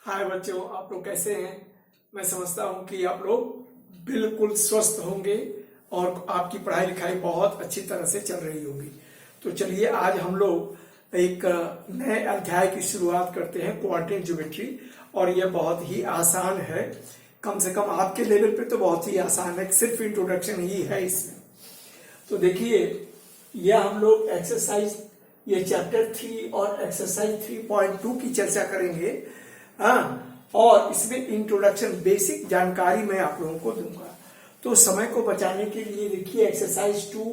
हाय बच्चों, आप लोग कैसे हैं। मैं समझता हूं कि आप लोग बिल्कुल स्वस्थ होंगे और आपकी पढ़ाई लिखाई बहुत अच्छी तरह से चल रही होगी। तो चलिए आज हम लोग एक नए अध्याय की शुरुआत करते हैं, कोऑर्डिनेट ज्योमेट्री। और यह बहुत ही आसान है, कम से कम आपके लेवल पे तो बहुत ही आसान है, सिर्फ इंट्रोडक्शन ही है इसमें। तो देखिए, यह हम लोग एक्सरसाइज, ये चैप्टर 3 और एक्सरसाइज 3.2 की चर्चा करेंगे। हाँ, और इसमें इंट्रोडक्शन बेसिक जानकारी मैं आप लोगों को दूंगा। तो समय को बचाने के लिए देखिए, एक्सरसाइज 2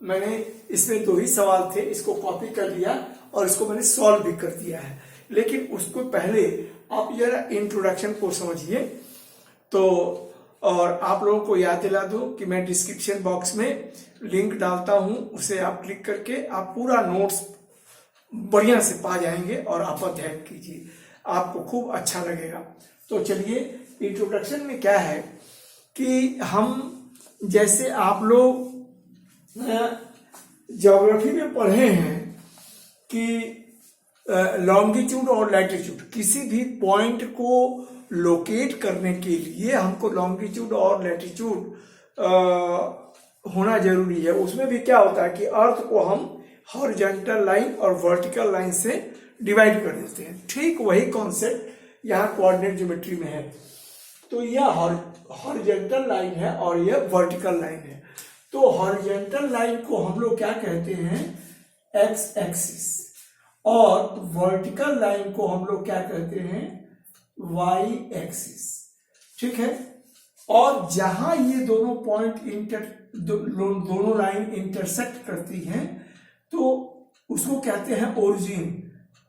मैंने इसमें 2 ही सवाल थे, इसको कॉपी कर लिया और इसको मैंने सॉल्व भी कर दिया है। लेकिन उसको पहले आप जरा इंट्रोडक्शन को समझिए। तो और आप लोगों को याद दिला दूं कि मैं डिस्क्रिप्शन बॉक्स में लिंक डालता हूं, उसे आप क्लिक करके आप पूरा नोट्स बढ़िया से पा जाएंगे और आप अध्ययन कीजिए, आपको खूब अच्छा लगेगा। तो चलिए, इंट्रोडक्शन में क्या है कि हम, जैसे आप लोग ज्योग्राफी में पढ़े हैं कि लॉन्गिट्यूड और लैटिट्यूड, किसी भी पॉइंट को लोकेट करने के लिए हमको लॉन्गिट्यूड और लैटिट्यूड होना जरूरी है। उसमें भी क्या होता है कि अर्थ को हम हॉरिजॉन्टल लाइन और वर्टिकल लाइन से डिवाइड कर देते हैं। ठीक वही कॉन्सेप्ट यहाँ कोऑर्डिनेट ज्योमेट्री में है। तो यह हॉरिजॉन्टल लाइन है और यह वर्टिकल लाइन है। तो हॉरिजॉन्टल लाइन को हम लोग क्या कहते हैं, एक्स एक्सिस, और वर्टिकल लाइन को हम लोग क्या कहते हैं, वाई एक्सिस। ठीक है। और जहां ये दोनों पॉइंट दोनों लाइन इंटरसेक्ट करती हैं तो उसको कहते हैं ओरिजिन।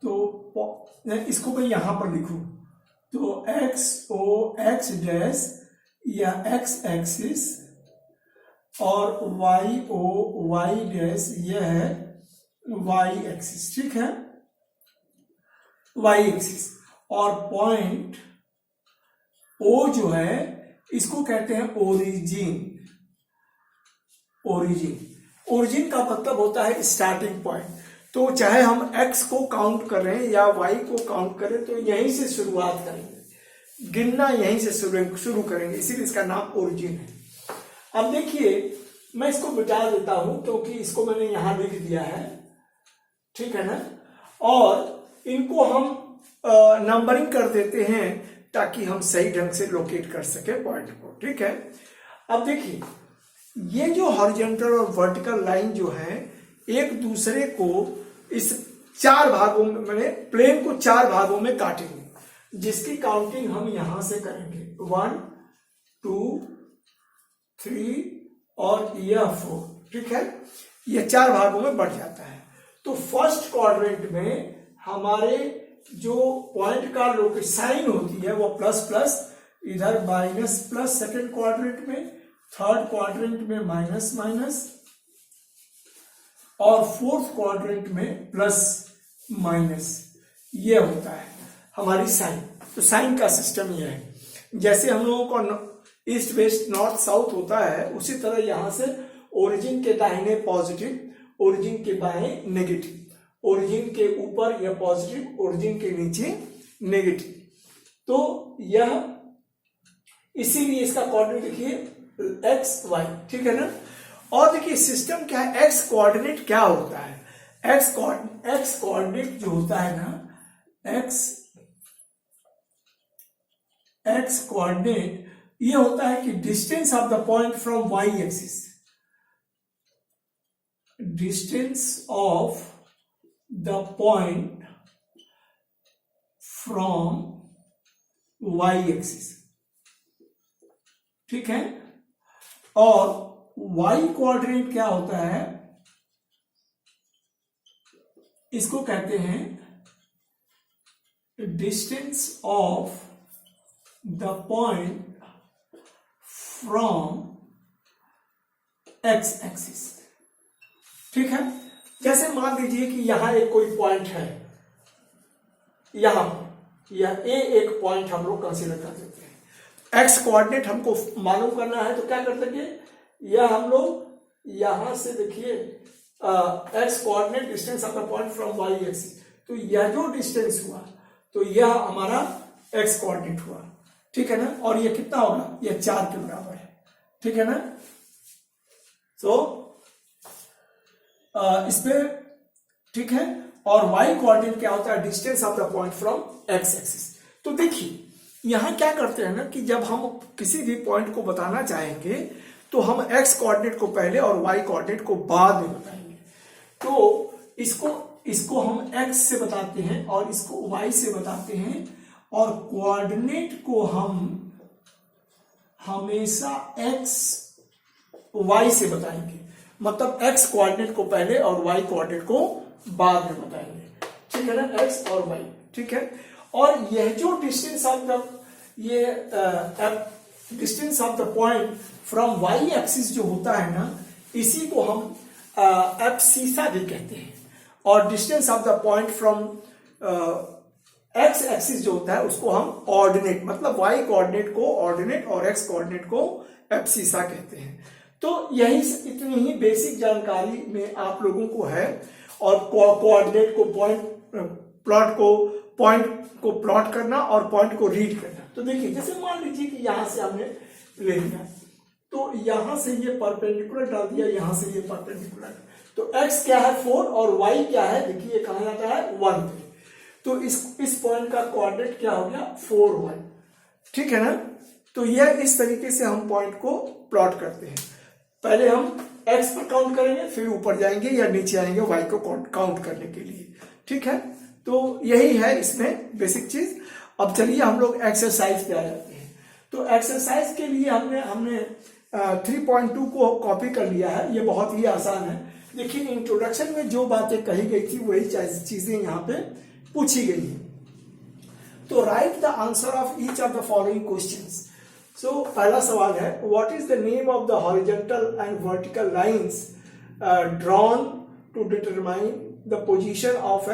तो इसको मैं यहां पर लिखूं तो एक्स ओ एक्स डैश या एक्स एक्सिस और वाई ओ वाई डैश, यह है वाई एक्सिस। ठीक है, वाई एक्सिस। और पॉइंट ओ जो है इसको कहते हैं ओरिजिन। ओरिजिन का मतलब होता है स्टार्टिंग पॉइंट। तो चाहे हम x को काउंट करें या y को काउंट करें तो यहीं से शुरुआत करेंगे, गिनना यहीं से शुरू करेंगे, इसीलिए इसका नाम ओरिजिन है। अब देखिए, मैं इसको मिटा देता हूं क्योंकि इसको मैंने यहां लिख दिया है। ठीक है ना। और इनको हम नंबरिंग कर देते हैं ताकि हम सही ढंग से लोकेट कर सके पॉइंट को। ठीक है। अब देखिए, ये जो हॉरिजॉन्टल और वर्टिकल लाइन जो है एक दूसरे को इस 4 भागों में, मैंने प्लेन को 4 भागों में काटेंगे, जिसकी काउंटिंग हम यहां से करेंगे 1 2 3 और यह 4। ठीक है, ये 4 भागों में बढ़ जाता है। तो फर्स्ट क्वाड्रेंट में हमारे जो पॉइंट का लोकेशन साइन होती है वो प्लस प्लस, इधर माइनस प्लस, सेकंड क्वाड्रेंट में, थर्ड क्वाड्रेंट में माइनस माइनस, और फोर्थ क्वाड्रेंट में प्लस माइनस। ये होता है हमारी साइन। तो साइन का सिस्टम ये है, जैसे हम लोगों को ईस्ट वेस्ट नॉर्थ साउथ होता है, उसी तरह यहां से ओरिजिन के दाहिने पॉजिटिव, ओरिजिन के बाएं नेगेटिव, ओरिजिन के ऊपर यह पॉजिटिव, ओरिजिन के नीचे नेगेटिव। तो यह, इसीलिए इसका कोऑर्डिनेट देखिए एक्स वाई। ठीक है ना। और देखिए सिस्टम क्या है, एक्स कोऑर्डिनेट क्या होता है, एक्स कोऑर्डिनेट जो होता है ना, एक्स कोऑर्डिनेट ये होता है कि distance of the point from y axis, distance of the point from y axis. ठीक है। और वाई कोऑर्डिनेट क्या होता है, इसको कहते हैं distance of the point from x axis. ठीक है। जैसे मान लीजिए कि यहां एक कोई पॉइंट है, यहां यह एक पॉइंट हम लोग कंसीडर कर देते हैं। एक्स कोऑर्डिनेट हमको मालूम करना है तो क्या कर देंगे, यह हम लोग यहां से देखिए x coordinate distance of the point from y axis, तो यह जो डिस्टेंस हुआ तो यह हमारा एक्स कोऑर्डिनेट हुआ, ठीक है ना। और ये कितना होगा, ये 4 के बराबर है, ठीक है ना। तो इस पे ठीक है। और y कोऑर्डिनेट क्या होता है, distance of the point from x axis. तो देखिए यहां क्या करते हैं ना कि जब हम किसी भी पॉइंट को बताना चाहेंगे तो हम x कोऑर्डिनेट को पहले और y कोऑर्डिनेट को बाद में बताएंगे। तो इसको हम x से बताते हैं और इसको y से बताते हैं, और कोऑर्डिनेट को हम हमेशा x y से बताएंगे, मतलब x कोऑर्डिनेट को पहले और y कोऑर्डिनेट को बाद में बताएंगे, ठीक है ना, x और y, ठीक है। और यह जो distance of the distance of the point from y axis जो होता है ना, इसी को हम एब्सिसा भी कहते हैं। और distance of the point from x axis जो होता है उसको हम ऑर्डिनेट, मतलब y कोऑर्डिनेट को ऑर्डिनेट और x कोऑर्डिनेट को एब्सिसा कहते हैं। तो यही इतनी ही बेसिक जानकारी में आप लोगों को है। और कोऑर्डिनेट को पॉइंट को प्लॉट करना और पॉइंट को रीड करना। तो देखिए जैसे मान लीजिए कि यहां से हमने ले लिया, तो यहां से ये परपेंडिकुलर डाल दिया, यहां से ये परपेंडिकुलर, तो x क्या है 4 और y क्या है, देखिए कहा जाता है 1 पे। तो इस पॉइंट का कोऑर्डिनेट क्या हो गया 4 1, ठीक है ना। तो यह इस तरीके से हम पॉइंट को प्लॉट करते हैं। पहले हम x पर काउंट करेंगे, फिर ऊपर जाएंगे या नीचे आएंगे y को काउंट करने के लिए, ठीक है। तो यही है इसमें बेसिक चीज। अब चलिए हम लोग एक्सरसाइज पे आ जाते हैं। तो एक्सरसाइज के लिए हमने 3.2 को कॉपी कर लिया है, ये बहुत ही आसान है। देखिए इंट्रोडक्शन में जो बातें कही गई थी वही चीजें यहाँ पे पूछी गई है। तो write the answer of each of the following questions. So पहला सवाल है, what is the name of the horizontal and vertical lines drawn to determine the position of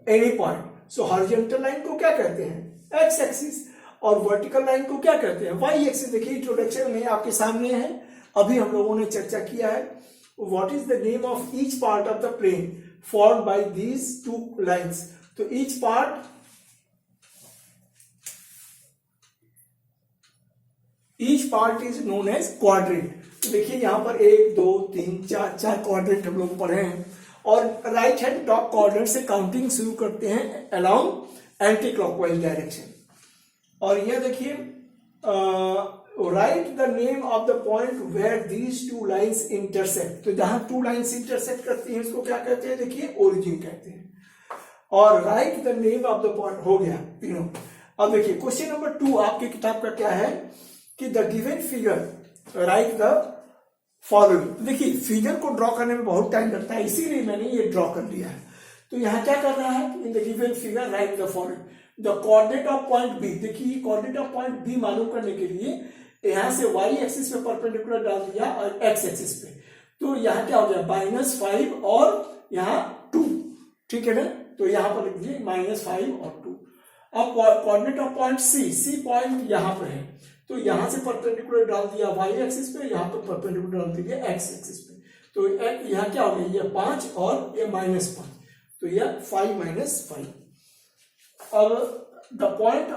any point. So horizontal line को क्या कहते हैं, x axis, और vertical line को क्या कहते हैं, वाई एक्सिस। देखिए इंट्रोडक्शन में आपके सामने है, अभी हम लोगों ने चर्चा किया है। What is the name of each part of the plane formed by these 2 lines. तो each part is known as quadrant. तो देखिए यहां पर 1 2 3 4 क्वाड्रेंट हम लोग पढ़े हैं। और राइट हैंड टॉप क्वाड्रेंट से काउंटिंग शुरू करते हैं अलोंग एंटी क्लॉकवाइज डायरेक्शन। और यह देखिए write the name of the point where these 2 lines intersect. तो जहां 2 लाइंस इंटरसेक्ट करती हैं उसको क्या कहते हैं, देखिए ओरिजिन कहते हैं। और right the name of the point, हो गया तीनों। अब देखिए क्वेश्चन नंबर 2 आपकी किताब का क्या है कि the given figure write the following. देखिए फिगर को ड्रॉ करने में बहुत टाइम लगता है, इसीलिए मैंने ये ड्रॉ कर लिया है। तो यहां क्या कर रहा है, in the given figure write the following. The coordinate of point B, देखिए कोऑर्डिनेट ऑफ पॉइंट बी मालूम करने के लिए यहां से y एक्सिस पे परपेंडिकुलर डाल दिया और x एक्सिस पे। तो यहां क्या हो गया -5 और यहां 2, ठीक है ना। तो यहां पर लिख दीजिए -5 और 2। अब coordinate of point C point यहां पर है, तो यहां से परपेंडिकुलर डाल दिया y एक्सिस पे, यहां पर परपेंडिकुलर डाल दिया x एक्सिस पे। तो यहां क्या हो गया, ये 5 और ये -5, तो यह 5 - 5। अब the point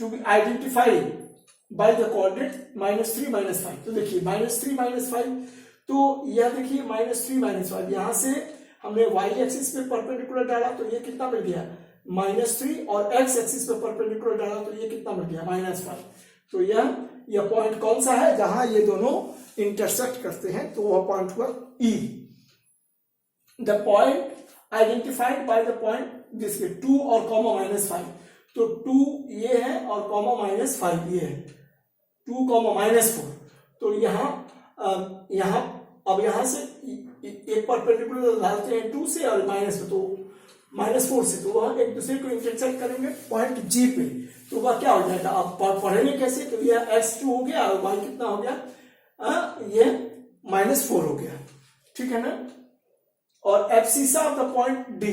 to be identified by the coordinate -3 - 5। तो देखिए -3 - 5, तो यह देखिए -3 - 5, यहां से हमने y एक्सिस पे परपेंडिकुलर डाला तो ये कितना मिल गया -3, और x एक्सिस पे परपेंडिकुलर डाला तो ये कितना मिल गया -5। तो यह पॉइंट कौन सा है जहां ये दोनों इंटरसेक्ट करते हैं, तो वह पॉइंट हुआ E। The point identified by the point this 2 और -5। तो 2 ये है और -5 ये है, 2 -4। तो यहां से एक परपेंडिकुलर डालते हैं 2 से और -4 से, तो वह एक दूसरे को इंटरसेक्ट करेंगे पॉइंट G पे। तो वह क्या हो जाएगा, आप पढ़ेंगे कैसे, तो यह x2 हो गया और y कितना हो गया, ये -4 हो गया, ठीक है ना। और abscissa of the point D,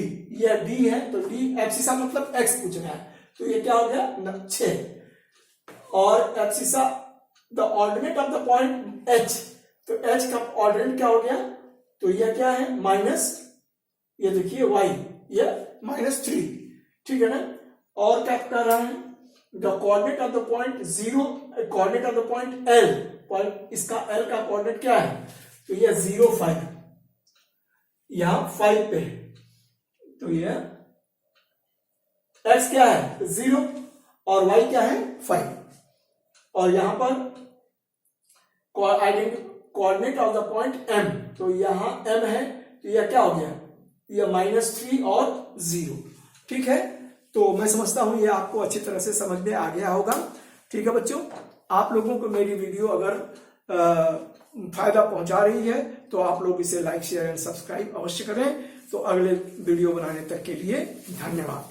यह D है, तो D एब्सिसा मतलब x पूछ रहा है, तो ये क्या हो गया 6। और abscissa the ordinate of the point H, तो H का ऑर्डिनेट क्या हो गया, तो यह क्या है ये देखिए y, यह -3, ठीक है ना। और क्या कर रहा है, the coordinate of the point 0, coordinate of the point L, point इसका L का कोऑर्डिनेट क्या है, तो ये 0 5, यहां 5 पे है, तो ये x क्या है 0 और y क्या है 5, और यहां पर coordinate of the point M, तो यहां M है, तो यह क्या हो गया, यह -3 और 0। ठीक है, तो मैं समझता हूं ये आपको अच्छी तरह से समझ में आ गया होगा। ठीक है बच्चों, आप लोगों को मेरी वीडियो अगर फायदा पहुंचा रही है तो आप लोग इसे लाइक शेयर एंड सब्सक्राइब अवश्य करें। तो अगले वीडियो बनाने तक के लिए धन्यवाद।